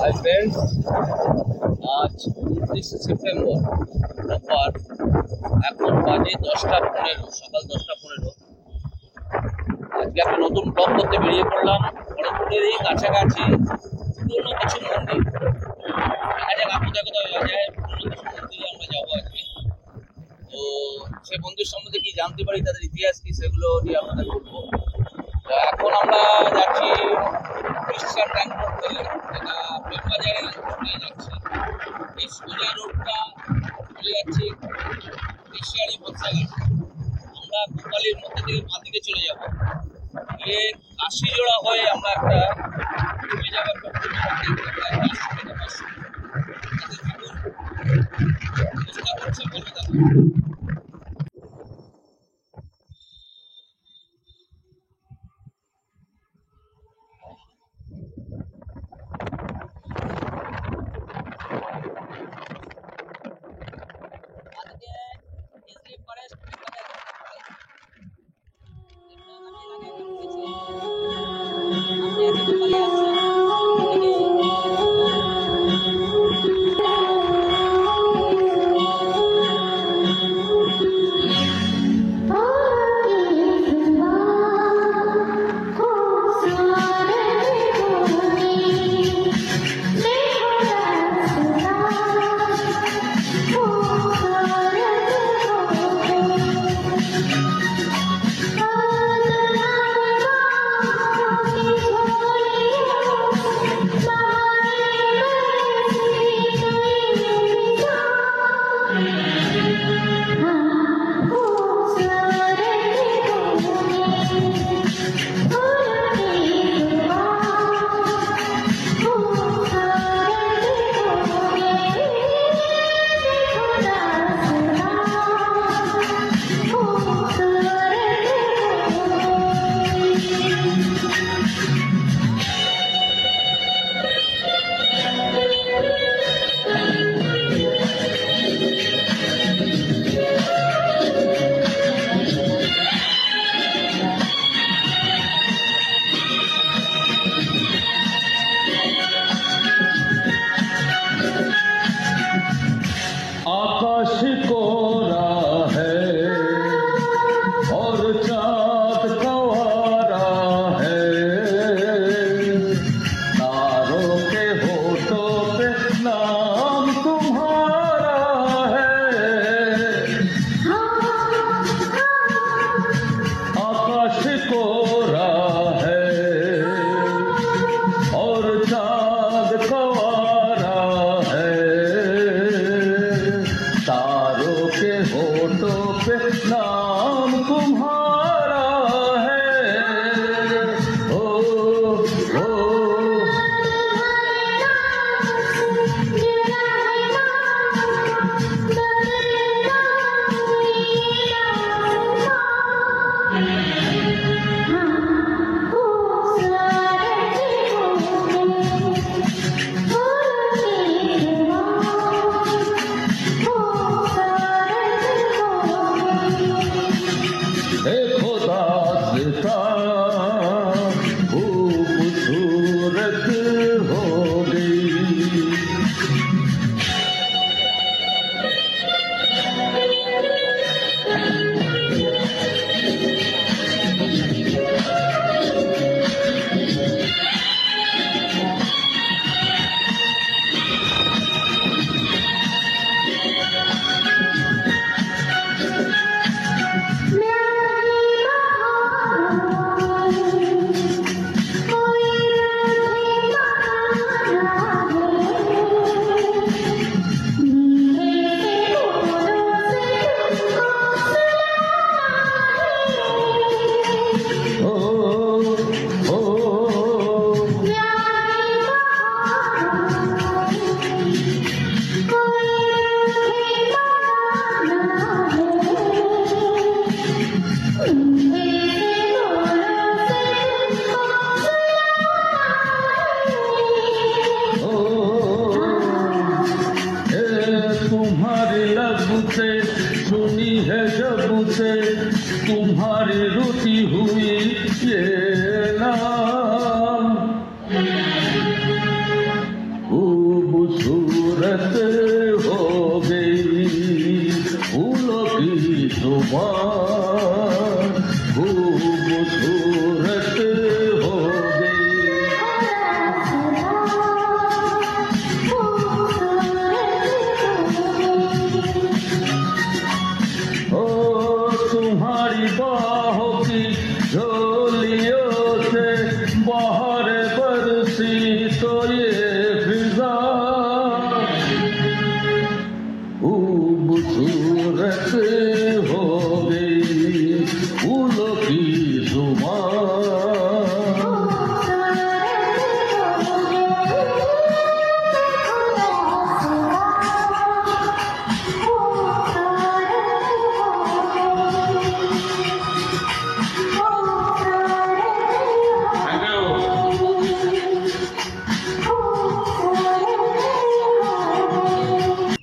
Hi friends, আজ 29 September রোববার, এখন বাজে 10:15, সকাল 10:15। আজকে একটা নতুন ব্লগ করতে বেরিয়ে পড়লাম। খড়গপুরেরই কাছাকাছি পুরনো কিছু মন্দির, দেখা যাক কোথায় কোথায় যাওয়া যায়। পুরনো কিছু মন্দিরে আমরা যাবো আজকে। তো সে মন্দির সম্বন্ধে কি জানতে পারি, তাদের ইতিহাস কি, সেগুলো নিয়ে আপনাদের বলবো। তো এখন আমরা যাচ্ছি ক্রিশ্চিয়ান ব্যাংক রোড থেকে, যেটা প্রেমবাজারে নিয়ে যাচ্ছি। এই সোজা রোডটা চলে যাচ্ছি ক্রিশ্চিয়ানি পথসাগর। আমরা কোপালির মধ্যে থেকে বাঁ দিকে চলে যাবো, গিয়ে কাশিজোড়া হয়ে আমরা একটা চলে যাবো একটা চেষ্টা করছি বলে থাকবো। आकाश कोरा है और चाँद कंवारा है, तारों के होठों पे नाम तुम्हारा है। आकाश कोरा है और चाँद कंवारा है, तारों के होठों पे नाम तुम्हारा है। ओ ओ देखो दास्तां खूबसूरत हो गई। तुम्हारी लब से सुनी है जब से तुम्हारी रुचि हुई ये नाम। तुम्हारी बाहों की झोलियों से बाहर बरसी तो ये फिजा खूबसूरत हो गई फूलों की जुबान।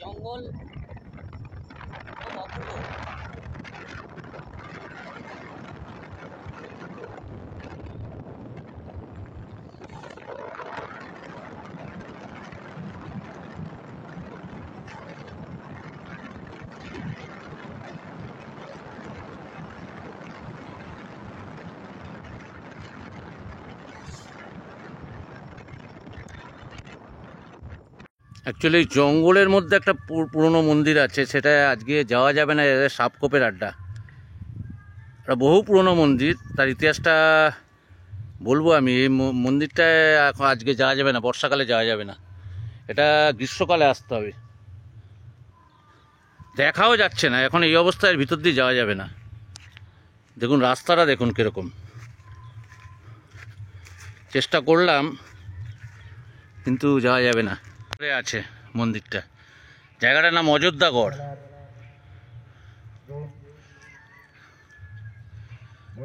জঙ্গল অ্যাকচুয়ালি জঙ্গলের মধ্যে একটা পুরনো মন্দির আছে, সেটা আজকে যাওয়া যাবে না, সাপখোপের আড্ডা। এটা বহু পুরনো মন্দির, তার ইতিহাসটা বলবো আমি। এই মন্দিরটা এখন আজকে যাওয়া যাবে না, বর্ষাকালে যাওয়া যাবে না, এটা গ্রীষ্মকালে আসতে হবে। দেখাও যাচ্ছে না এখন এই অবস্থায়, ভিতর দিয়ে যাওয়া যাবে না। দেখুন রাস্তাটা দেখুন কীরকম, চেষ্টা করলাম কিন্তু যাওয়া যাবে না। আছে মন্দিরটা, জায়গাটার নাম অযোধ্যাগড়।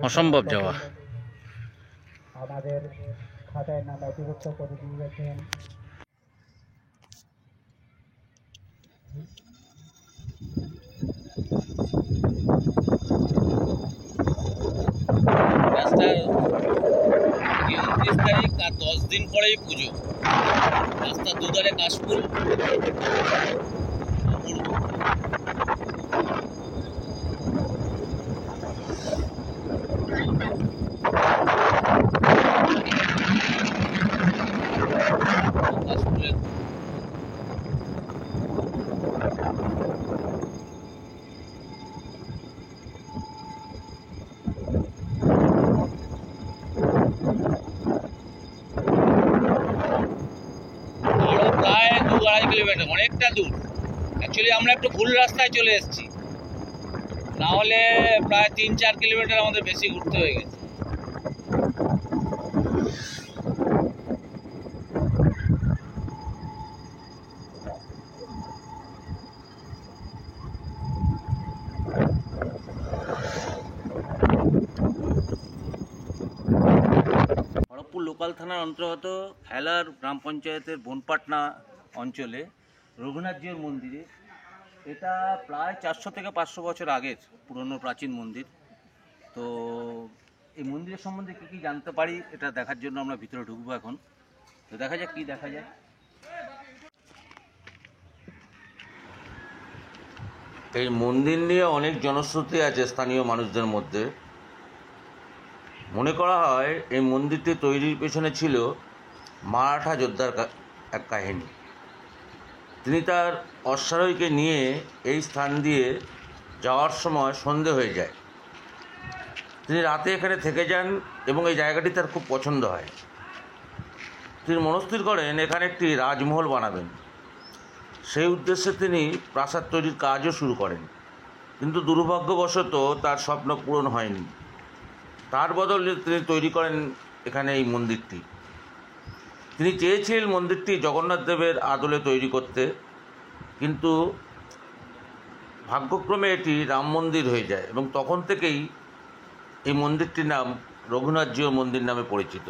অসম্ভব যাওয়া। আমাদের খাতায় নাম নথিভুক্ত করে দিয়েছেন। রাস্তার 29 তারিখ আর 10 দিন পরেই পুজো। রাস্তার দুধারে কাশফুল, কাশফুলের প্রায় 2-2.5 কিলোমিটার, অনেকটা দূর। অ্যাকচুয়ালি আমরা একটু ভুল রাস্তায় চলে এসেছি, না হলে প্রায় 3-4 কিলোমিটার আমাদের বেশি ঘুরতে হয়ে গেছে। খড়গপুর লোকাল থানার অন্তর্গত হেলার গ্রাম পঞ্চায়েতের বনপাটনা অঞ্চলে রঘুনাথজির মন্দিরে, এটা প্রায় 400 থেকে 500 বছর আগের পুরনো প্রাচীন মন্দির। তো এই মন্দিরের সম্বন্ধে কী কী জানতে পারি এটা দেখার জন্য আমরা ভিতরে ঢুকবো এখন। তো দেখা যাক কী দেখা যায়। এই মন্দির নিয়ে অনেক জনশ্রুতি আছে স্থানীয় মানুষদের মধ্যে। মনে করা হয় এই মন্দিরটি তৈরির পেছনে ছিল মারাঠা যোদ্ধার এক কাহিনী। তিনি তার অশ্বারোহীকে নিয়ে এই স্থান দিয়ে যাওয়ার সময় সন্ধে হয়ে যায়। তিনি রাতে এখানে থেকে যান এবং এই জায়গাটি তার খুব পছন্দ হয়। তিনি মনস্থির করেন এখানে একটি রাজমহল বানাবেন। সেই উদ্দেশ্যে তিনি প্রাসাদ তৈরির কাজও শুরু করেন, কিন্তু দুর্ভাগ্যবশত তার স্বপ্ন পূরণ হয়নি। তার বদলে তিনি তৈরি করেন এখানে এই মন্দিরটি। তিনি চেয়েছিলেন মন্দিরটি জগন্নাথ দেবের আদলে তৈরি করতে, কিন্তু ভাগ্যক্রমে এটি রাম মন্দির হয়ে যায় এবং তখন থেকেই এই মন্দিরটির নাম রঘুনাথজিও মন্দির নামে পরিচিত।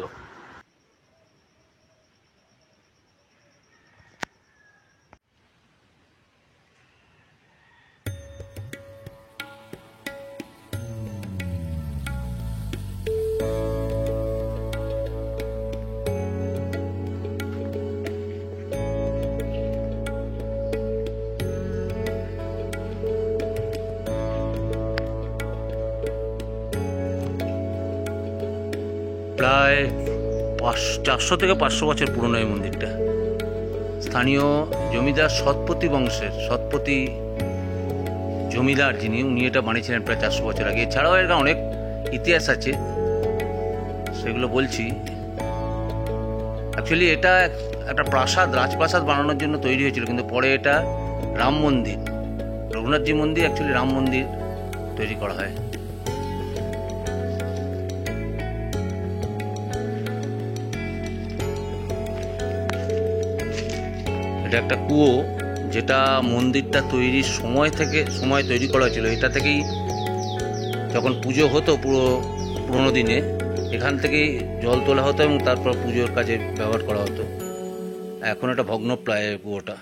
প্রায় 400 থেকে 500 বছর পুরনো এই মন্দিরটা। স্থানীয় জমিদার সৎপতি বংশের, সৎপতি জমিদার যিনি, উনি এটা বানিয়েছিলেন প্রায় 400 বছর আগে। এছাড়াও এর অনেক ইতিহাস আছে, সেগুলো বলছি। অ্যাকচুয়ালি এটা একটা প্রাসাদ, রাজপ্রাসাদ বানানোর জন্য তৈরি হয়েছিল, কিন্তু পরে এটা রাম মন্দির, রঘুনাথজি মন্দির অ্যাকচুয়ালি রাম মন্দির তৈরি করা হয়। এটা একটা কুয়ো, যেটা মন্দিরটা তৈরির সময় তৈরি করা হয়েছিল। এটা থেকেই যখন পুজো হতো পুরোনো দিনে, এখান থেকেই জল তোলা হতো এবং তারপর পুজোর কাজে ব্যবহার করা হতো। এখন এটা ভগ্নপ্রায় কুয়োটা।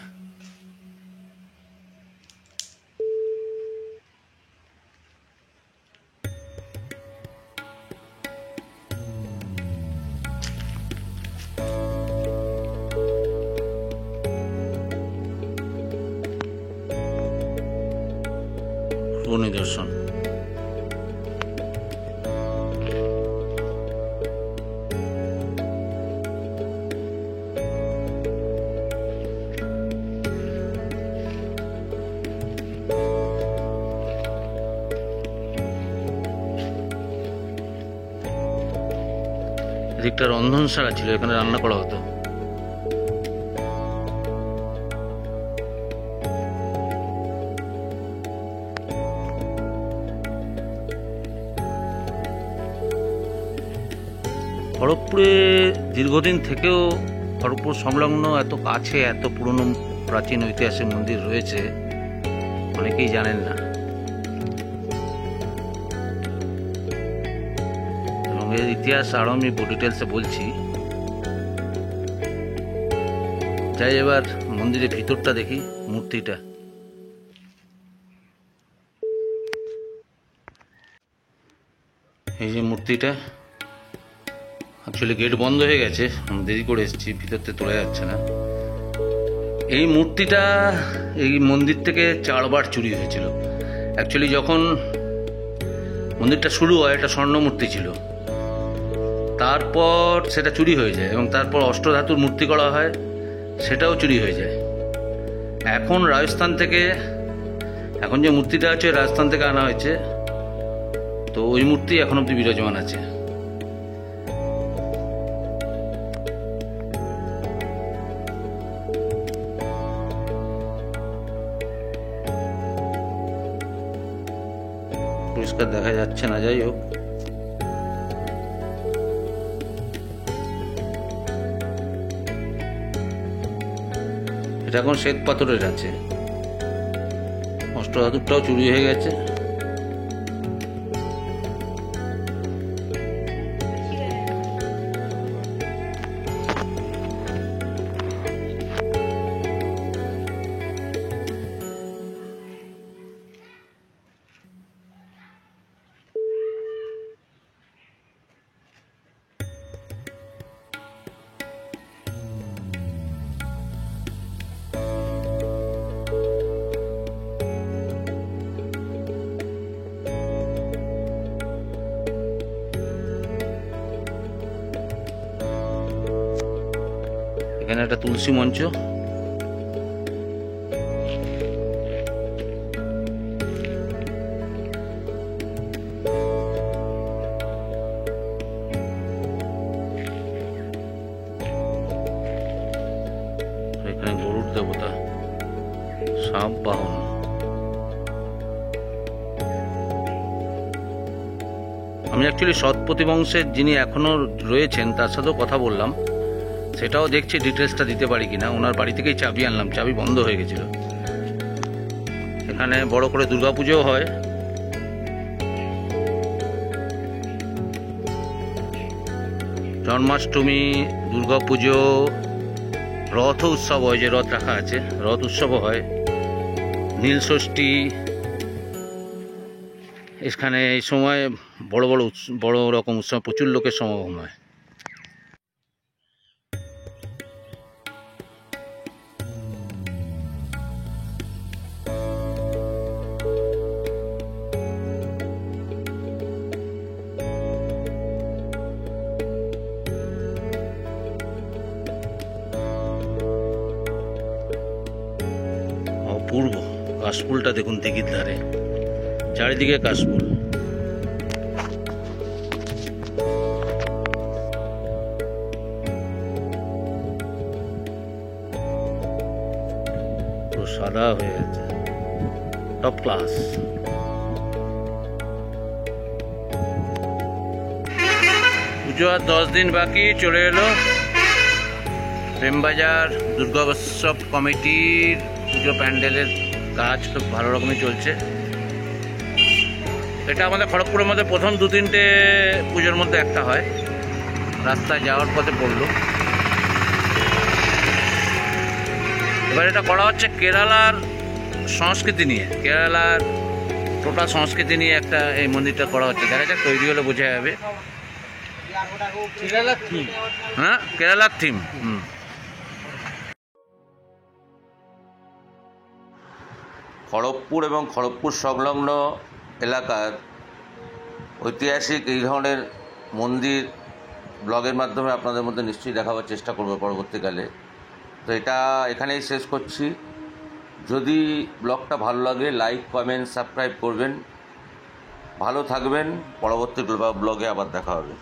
নিদর্শন এদিকটা রন্ধনশালা ছিল, এখানে রান্না করা হতো। খড়গপুরে দীর্ঘদিন থেকেও খড়গপুর সংলগ্ন এত কাছে এত পুরনো প্রাচীন ঐতিহাসিক মন্দির রয়েছে, অনেকেই জানেন না। এবং এর ইতিহাস আরও আমি ডিটেলসে বলছি। যাই এবার মন্দিরের ভিতরটা দেখি, মূর্তিটা। এই যে মূর্তিটা, অ্যাকচুয়ালি গেট বন্ধ হয়ে গেছে, আমি দেরি করে এসেছি, ভিতরতে তোলা যাচ্ছে না। এই মূর্তিটা এই মন্দির থেকে 4 বার চুরি হয়েছিল। অ্যাকচুয়ালি যখন মন্দিরটা শুরু হয়, এটা স্বর্ণ মূর্তি ছিল, তারপর সেটা চুরি হয়ে যায় এবং তারপর অষ্টধাতুর মূর্তি করা হয়, সেটাও চুরি হয়ে যায়। এখন রাজস্থান থেকে, এখন যে মূর্তিটা আছে রাজস্থান থেকে আনা হয়েছে, তো ওই মূর্তি এখন অব্দি বিরাজমান আছে। পরিষ্কার দেখা যাচ্ছে না, যাই হোক। এটা এখন শ্বেত পাথরের আছে, অষ্টধাতুরটাও চুরি হয়ে গেছে। এখানে একটা তুলসী মঞ্চ, এখানে গরুর দেবতা, সাপ বাহন। আমি অ্যাকচুয়ালি সৎপতি বংশের যিনি এখনো রয়েছেন তার সাথেও কথা বললাম, সেটাও দেখছি ডিটেলসটা দিতে পারি কিনা। ওনার বাড়ি থেকেই চাবি আনলাম, চাবি বন্ধ হয়ে গেছিল। এখানে বড় করে দুর্গাপুজোও হয়। জন্মাষ্টমী, দুর্গাপুজো, রথ উৎসব হয়, যে রথ রাখা আছে, রথ উৎসবও হয়। নীলষষ্ঠী, এখানে এই সময় বড় রকম উৎসব, প্রচুর লোকের সমাগম হয়। অপূর্ব কাশফুলটা দেখুন দিঘির ধারে। চারিদিকে কাশফুল। পুরো সাদা হয়ে গেছে, টপ ক্লাস। পুজো আর 10 দিন বাকি, চলে এলো প্রেমবাজার দুর্গোৎসব কমিটির পুজো প্যান্ডেলের কাজ খুব ভালো রকমই চলছে। এটা আমাদের খড়গপুরের মধ্যে প্রথম 2-3টে পুজোর মধ্যে একটা হয়। রাস্তায় যাওয়ার পথে পড়লো। এবার এটা করা হচ্ছে কেরালার সংস্কৃতি নিয়ে, কেরালার টোটাল সংস্কৃতি নিয়ে একটা এই মন্দিরটা করা হচ্ছে। দেখা যাক, তৈরি হলে বোঝা যাবে। কেরালার থিম। হ্যাঁ, কেরালার থিম। খড়গপুর এবং খড়গপুর সংলগ্ন এলাকার ঐতিহাসিক এই ধরনের মন্দির ব্লগের মাধ্যমে আপনাদের মধ্যে নিশ্চয়ই দেখাবার চেষ্টা করব পরবর্তীকালে। তো এটা এখানেই শেষ করছি। যদি ব্লগটা ভালো লাগে লাইক, কমেন্ট, সাবস্ক্রাইব করবেন। ভালো থাকবেন। পরবর্তী ব্লগে আবার দেখা হবে।